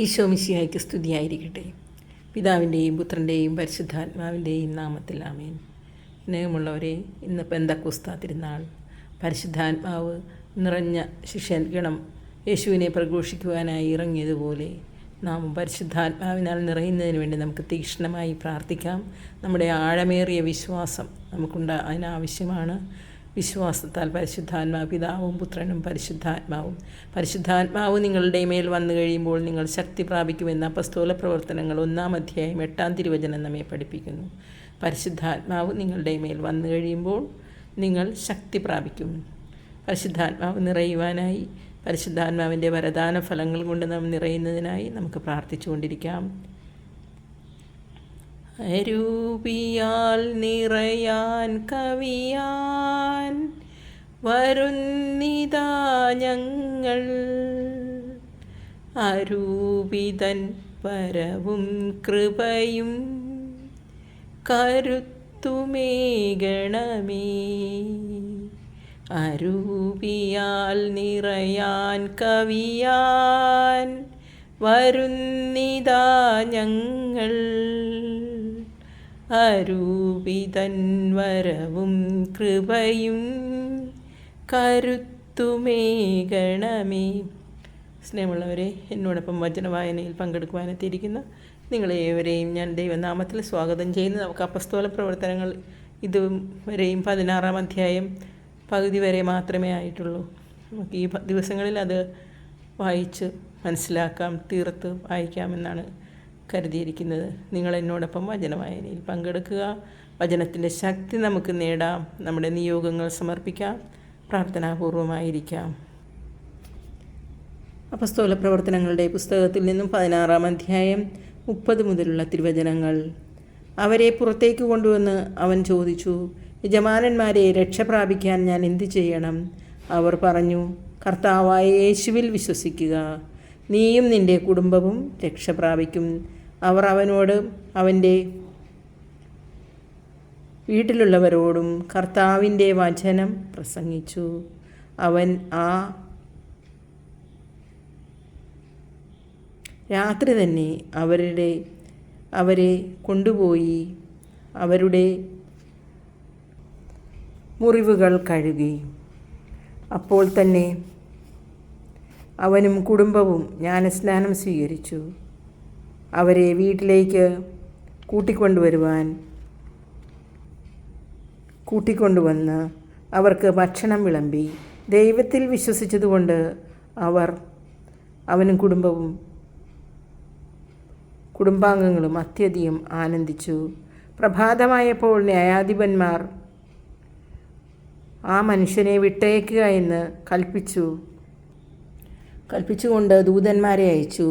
ഈശോ മിശിഹായ്ക്ക് സ്തുതിയായിരിക്കട്ടെ. പിതാവിൻ്റെയും പുത്രൻ്റെയും പരിശുദ്ധാത്മാവിൻ്റെയും നാമത്തിൽ ആമേൻ. സ്നേഹമുള്ളവരെ, ഇന്ന് പെന്തക്കോസ്താ തിരുനാൾ. പരിശുദ്ധാത്മാവ് നിറഞ്ഞ ശിഷ്യഗണം യേശുവിനെ പ്രഘോഷിക്കുവാനായി ഇറങ്ങിയതുപോലെ നാം പരിശുദ്ധാത്മാവിനാൽ നിറയുന്നതിന് വേണ്ടി നമുക്ക് തീക്ഷ്ണമായി പ്രാർത്ഥിക്കാം. നമ്മുടെ ആഴമേറിയ വിശ്വാസം അതിനാവശ്യമാണ്. വിശ്വാസത്താൽ പരിശുദ്ധാത്മാവ് പിതാവും പുത്രനും പരിശുദ്ധാത്മാവ് നിങ്ങളുടെ മേൽ വന്നു കഴിയുമ്പോൾ നിങ്ങൾ ശക്തി പ്രാപിക്കുമെന്ന് അപ്പസ്തോല പ്രവർത്തനങ്ങൾ 1-ാം അധ്യായം 8-ാം തിരുവചനം നമ്മെ പഠിപ്പിക്കുന്നു. പരിശുദ്ധാത്മാവ് നിങ്ങളുടെ മേൽ വന്നു കഴിയുമ്പോൾ നിങ്ങൾ ശക്തി പ്രാപിക്കും. പരിശുദ്ധാത്മാവ് നിറയുവാനായി പരിശുദ്ധാത്മാവിൻ്റെ വരദാന ഫലങ്ങൾ കൊണ്ട് നാം നിറയുന്നതിനായി നമുക്ക് പ്രാർത്ഥിച്ചുകൊണ്ടിരിക്കാം. അരൂപിയാൽ നിറയാൻ കവിയാൻ വരുന്നിതാ ഞങ്ങൾ, അരൂപിതൻ വരവും കൃപയും കരുത്തുമേകണമേ. അരൂപിയാൽ നിറയാൻ കവിയാൻ വരുന്നിതാ ഞങ്ങൾ, അരൂപിതൻ വരവും കൃപയും കരുത്തുമേകണമേ. സ്നേഹമുള്ളവരെ, എന്നോടൊപ്പം വചനവായനയിൽ പങ്കെടുക്കുവാനെത്തിയിരിക്കുന്ന നിങ്ങളേവരെയും ഞാൻ ദൈവനാമത്തിൽ സ്വാഗതം ചെയ്യുന്നു. നമുക്ക് അപ്പസ്തോല പ്രവർത്തനങ്ങൾ ഇതുവരെയും 16-ാം അധ്യായം പകുതി വരെ മാത്രമേ ആയിട്ടുള്ളൂ. നമുക്ക് ഈ ദിവസങ്ങളിൽ അത് വായിച്ച് മനസ്സിലാക്കാം, തീർത്ത് വായിക്കാമെന്നാണ് കരുതിയിരിക്കുന്നത്. നിങ്ങൾ എന്നോടൊപ്പം വചനവായനയിൽ പങ്കെടുക്കുക. വചനത്തിൻ്റെ ശക്തി നമുക്ക് നേടാം. നമ്മുടെ നിയോഗങ്ങൾ സമർപ്പിക്കാം. പ്രാർത്ഥനാപൂർവമായിരിക്കാം. അപ്പസ്തോല പ്രവർത്തനങ്ങളുടെ പുസ്തകത്തിൽ നിന്നും 16-ാം അധ്യായം 30 മുതലുള്ള തിരുവചനങ്ങൾ. അവരെ പുറത്തേക്ക് കൊണ്ടുവന്ന് അവൻ ചോദിച്ചു, യജമാനന്മാരെ, രക്ഷ പ്രാപിക്കാൻ ഞാൻ എന്തു ചെയ്യണം? അവർ പറഞ്ഞു, കർത്താവായ യേശുവിൽ വിശ്വസിക്കുക, നീയും നിൻ്റെ കുടുംബവും രക്ഷ പ്രാപിക്കും. അവർ അവനോട് അവൻ്റെ വീട്ടിലുള്ളവരോടും കർത്താവിൻ്റെ വചനം പ്രസംഗിച്ചു. അവൻ ആ രാത്രി തന്നെ അവരെ കൊണ്ടുപോയി അവരുടെ മുറിവുകൾ കഴുകി. അപ്പോൾ തന്നെ അവനും കുടുംബവും ജ്ഞാനസ്നാനം സ്വീകരിച്ചു. അവരെ വീട്ടിലേക്ക് കൂട്ടിക്കൊണ്ടുവന്ന് അവർക്ക് ഭക്ഷണം വിളമ്പി. ദൈവത്തിൽ വിശ്വസിച്ചതുകൊണ്ട് അവനും കുടുംബാംഗങ്ങളും അത്യധികം ആനന്ദിച്ചു. പ്രഭാതമായപ്പോൾ ന്യായാധിപന്മാർ ആ മനുഷ്യനെ വിട്ടയക്കുക എന്ന് കൽപ്പിച്ചുകൊണ്ട് ദൂതന്മാരെ അയച്ചു.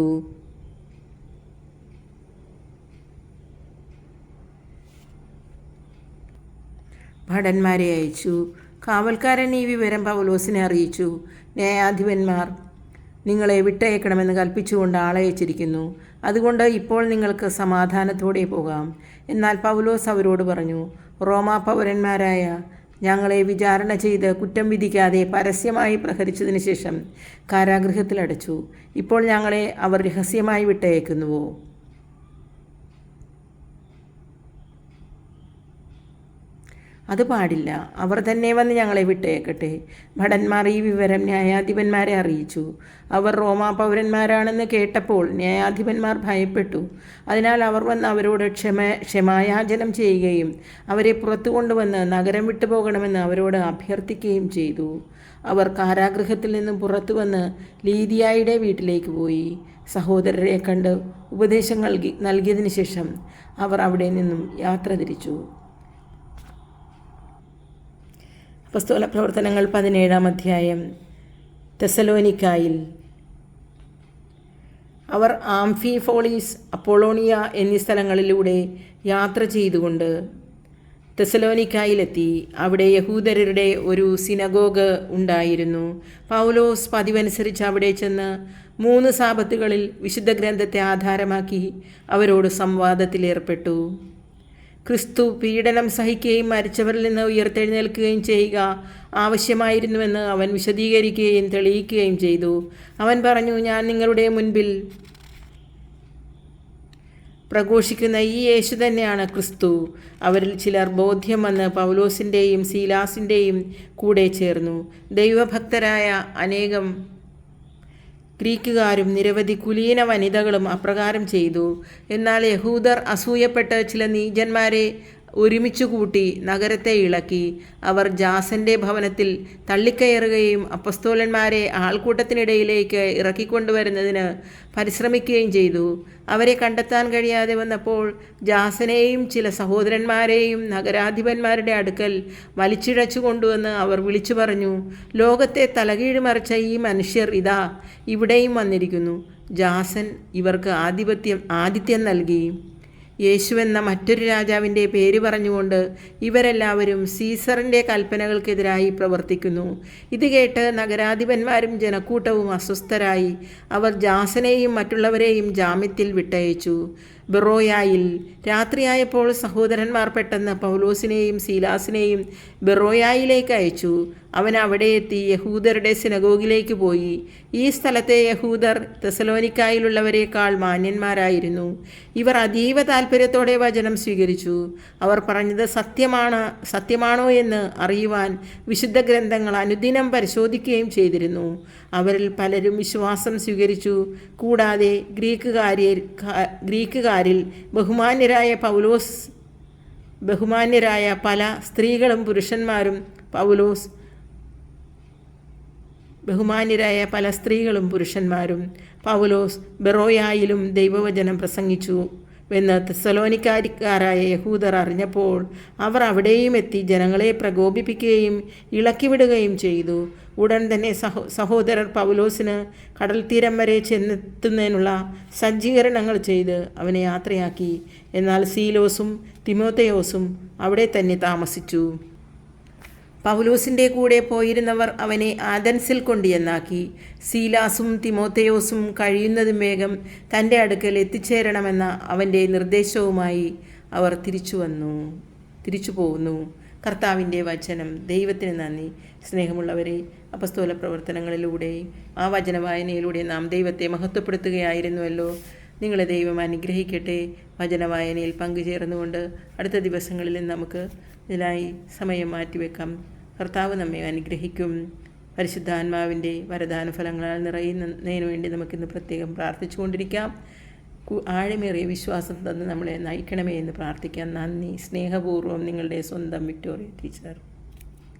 ഭടന്മാരെ അയച്ചു. കാവൽക്കാരൻ ഈ വിവരം പൗലോസിനെ അറിയിച്ചു. ന്യായാധിപന്മാർ നിങ്ങളെ വിട്ടയക്കണമെന്ന് കൽപ്പിച്ചുകൊണ്ട് ആളയച്ചിരിക്കുന്നു. അതുകൊണ്ട് ഇപ്പോൾ നിങ്ങൾക്ക് സമാധാനത്തോടെ പോകാം. എന്നാൽ പൗലോസ് അവരോട് പറഞ്ഞു, റോമാ പൗരന്മാരായ ഞങ്ങളെ വിചാരണ ചെയ്ത് കുറ്റം വിധിക്കാതെ പരസ്യമായി പ്രഹരിച്ചതിന് ശേഷം കാരാഗൃഹത്തിലടച്ചു. ഇപ്പോൾ ഞങ്ങളെ അവർ രഹസ്യമായി വിട്ടയക്കുന്നുവോ? അത് പാടില്ല. അവർ തന്നെ വന്ന് ഞങ്ങളെ വിട്ടയക്കട്ടെ. ഭടന്മാർ ഈ വിവരം ന്യായാധിപന്മാരെ അറിയിച്ചു. അവർ റോമാ പൗരന്മാരാണെന്ന് കേട്ടപ്പോൾ ന്യായാധിപന്മാർ ഭയപ്പെട്ടു. അതിനാൽ അവർ വന്ന് അവരോട് ക്ഷമായാചനം ചെയ്യുകയും അവരെ പുറത്തു കൊണ്ടുവന്ന് നഗരം വിട്ടു പോകണമെന്ന് അവരോട് അഭ്യർത്ഥിക്കുകയും ചെയ്തു. അവർ കാരാഗൃഹത്തിൽ നിന്നും പുറത്തു വന്ന് ലീദിയായുടെ വീട്ടിലേക്ക് പോയി. സഹോദരരെ കണ്ട് ഉപദേശം നൽകിയതിനു ശേഷം അവർ അവിടെ നിന്നും യാത്ര തിരിച്ചു. അപ്പസ്തോല പ്രവർത്തനങ്ങൾ 17-ാം അധ്യായം. തെസലോനിക്കായിൽ അവർ ആംഫിഫോളീസ്, അപ്പോളോണിയ എന്നീ സ്ഥലങ്ങളിലൂടെ യാത്ര ചെയ്തുകൊണ്ട് തെസലോനിക്കായിലെത്തി. അവിടെ യഹൂദരുടെ ഒരു സിനഗോഗ് ഉണ്ടായിരുന്നു. പൗലോസ് പതിവനുസരിച്ച് അവിടെ ചെന്ന് 3 സാബത്തുകളിൽ വിശുദ്ധ ഗ്രന്ഥത്തെ ആധാരമാക്കി അവരോട് സംവാദത്തിലേർപ്പെട്ടു. ക്രിസ്തു പീഡനം സഹിക്കുകയും മരിച്ചവരിൽ നിന്ന് ഉയർത്തെഴുന്നേൽക്കുകയും ചെയ്യുക ആവശ്യമായിരുന്നുവെന്ന് അവൻ വിശദീകരിക്കുകയും തെളിയിക്കുകയും ചെയ്തു. അവൻ പറഞ്ഞു, ഞാൻ നിങ്ങളുടെ മുൻപിൽ പ്രഘോഷിക്കുന്ന ഈ യേശു തന്നെയാണ് ക്രിസ്തു. അവരിൽ ചിലർ ബോധ്യം വന്ന് പൗലോസിൻ്റെയും സീലാസിൻ്റെയും കൂടെ ചേർന്നു. ദൈവഭക്തരായ അനേകം ഗ്രീക്കുകാരും നിരവധി കുലീന വനിതകളും അപ്രകാരം ചെയ്തു. എന്നാൽ യഹൂദർ അസൂയപ്പെട്ട് ചില നീചന്മാരെ ഒരുമിച്ചു കൂട്ടി നഗരത്തെ ഇളക്കി. അവർ ജാസന്റെ ഭവനത്തിൽ തള്ളിക്കയറുകയും അപ്പസ്തോലന്മാരെ ആൾക്കൂട്ടത്തിനിടയിലേക്ക് ഇറക്കിക്കൊണ്ടുവരുന്നതിന് പരിശ്രമിക്കുകയും ചെയ്തു. അവരെ കണ്ടെത്താൻ കഴിയാതെ വന്നപ്പോൾ ജാസനെയും ചില സഹോദരന്മാരെയും നഗരാധിപന്മാരുടെ അടുക്കൽ വലിച്ചിഴച്ചു കൊണ്ടുവന്ന് അവർ വിളിച്ചു പറഞ്ഞു, ലോകത്തെ തലകീഴ് മറിച്ച ഈ മനുഷ്യർ ഇതാ ഇവിടെയും വന്നിരിക്കുന്നു. ജാസൻ ഇവർക്ക് ആതിഥ്യം നൽകി. യേശുവെന്ന മറ്റൊരു രാജാവിൻ്റെ പേര് പറഞ്ഞുകൊണ്ട് ഇവരെല്ലാവരും സീസറിൻ്റെ കൽപ്പനകൾക്കെതിരായി പ്രവർത്തിക്കുന്നു. ഇത് കേട്ട് നഗരാധിപന്മാരും ജനക്കൂട്ടവും അസ്വസ്ഥരായി. അവർ ജാസനെയും മറ്റുള്ളവരെയും ജാമ്യത്തിൽ വിട്ടയച്ചു. ബെറോയായിൽ രാത്രിയായപ്പോൾ സഹോദരന്മാർ പെട്ടെന്ന് പൗലോസിനെയും സീലാസിനെയും ബെറോയായിലേക്ക് അയച്ചു. അവൻ അവിടെ എത്തി യഹൂദരുടെ സിനഗോഗിലേക്ക് പോയി. ഈ സ്ഥലത്തെ യഹൂദർ തെസലോനിക്കായിലുള്ളവരെക്കാൾ മാന്യന്മാരായിരുന്നു. ഇവർ അതീവ താൽപ്പര്യത്തോടെ വചനം സ്വീകരിച്ചു. അവർ പറഞ്ഞത് സത്യമാണോ എന്ന് അറിയുവാൻ വിശുദ്ധ ഗ്രന്ഥങ്ങൾ അനുദിനം പരിശോധിക്കുകയും ചെയ്തിരുന്നു. അവരിൽ പലരും വിശ്വാസം സ്വീകരിച്ചു. കൂടാതെ ഗ്രീക്കുകാരിൽ ബഹുമാന്യരായ പല സ്ത്രീകളും പുരുഷന്മാരും പൗലോസ് ബെറോയായിലും ദൈവവചനം പ്രസംഗിച്ചു എന്ന് തെസ്സലോനിക്കാരായ യഹൂദർ അറിഞ്ഞപ്പോൾ അവർ അവിടെയും എത്തി ജനങ്ങളെ പ്രകോപിപ്പിക്കുകയും ഇളക്കിവിടുകയും ചെയ്തു. ഉടൻ തന്നെ സഹോദരർ പൗലോസിന് കടൽ തീരം വരെ ചെന്നെത്തുന്നതിനുള്ള സജ്ജീകരണങ്ങൾ ചെയ്ത് അവനെ യാത്രയാക്കി. എന്നാൽ സീലോസും തിമോഥെയോസും അവിടെ തന്നെ താമസിച്ചു. പൗലോസിൻ്റെ കൂടെ പോയിരുന്നവർ അവനെ ആഥൻസിൽ കൊണ്ടുചെന്നാക്കി. സീലാസും തിമോഥെയോസും കഴിയുന്നതും വേഗം തൻ്റെ അടുക്കൽ എത്തിച്ചേരണമെന്ന അവൻ്റെ നിർദ്ദേശവുമായി അവർ തിരിച്ചു പോകുന്നു. കർത്താവിൻ്റെ വചനം. ദൈവത്തിന് നന്ദി. സ്നേഹമുള്ളവരെ, അപ്പസ്തോല പ്രവർത്തനങ്ങളിലൂടെ ആ വചനവായനയിലൂടെ നാം ദൈവത്തെ മഹത്വപ്പെടുത്തുകയായിരുന്നുവല്ലോ. നിങ്ങളെ ദൈവം അനുഗ്രഹിക്കട്ടെ. വചനവായനയിൽ പങ്കുചേർന്നുകൊണ്ട് അടുത്ത ദിവസങ്ങളിൽ നമുക്ക് ഇതിനായി സമയം മാറ്റിവെക്കാം. കർത്താവ് നമ്മെ അനുഗ്രഹിക്കും. പരിശുദ്ധാത്മാവിൻ്റെ വരദാന ഫലങ്ങളാൽ നിറയുന്നതിന് വേണ്ടി നമുക്കിന്ന് പ്രത്യേകം പ്രാർത്ഥിച്ചുകൊണ്ടിരിക്കാം. ആഴമേറിയ വിശ്വാസം തന്ന് നമ്മളെ നയിക്കണമേ എന്ന് പ്രാർത്ഥിക്കാം. നന്ദി. സ്നേഹപൂർവ്വം നിങ്ങളുടെ സ്വന്തം വിക്ടോറിയ ടീച്ചർ.